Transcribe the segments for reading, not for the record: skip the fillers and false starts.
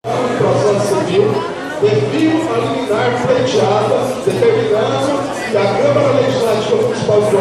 do processo civil, definiu a liminar pleiteada, determinando que a Câmara Legislativa Municipal de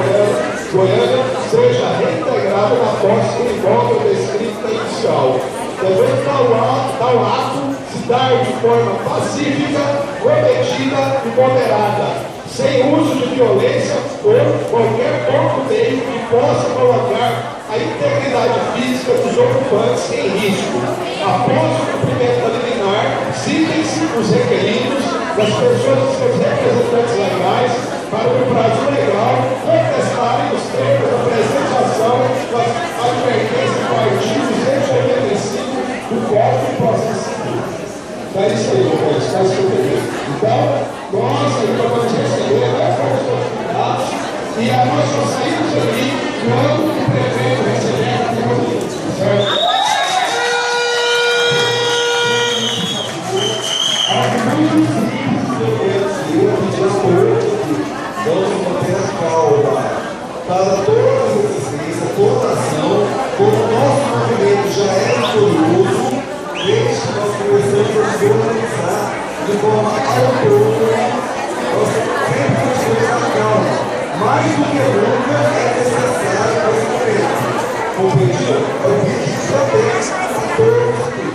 Goiânia seja reintegrada na posse do imóvel descrito na inicial, devendo tal ato se dar de forma pacífica, cometida e moderada, sem uso de violência ou qualquer outro meio que possa colocar a integridade física dos ocupantes em risco. Após o cumprimento da liminar, citem-se os requeridos das pessoas e seus representantes legais para o prazo legal contestarem os termos da presente ação das advertências do artigo 185 do Código de Processo Civil. É isso aí, meus caso que eu peguei. Então, nós vamos receber, fomos convidados, e nós só saímos aqui quando o prefeito receber a comunidade, certo? Vamos manter a calma para toda a resistência, toda a ação, como o nosso movimento já é vitorioso, desde que nós começamos a se organizar de forma autônoma, nós sempre buscamos a calma. Mais do que nunca é necessário esse momento. Compreendido? É o vídeo de também a todos.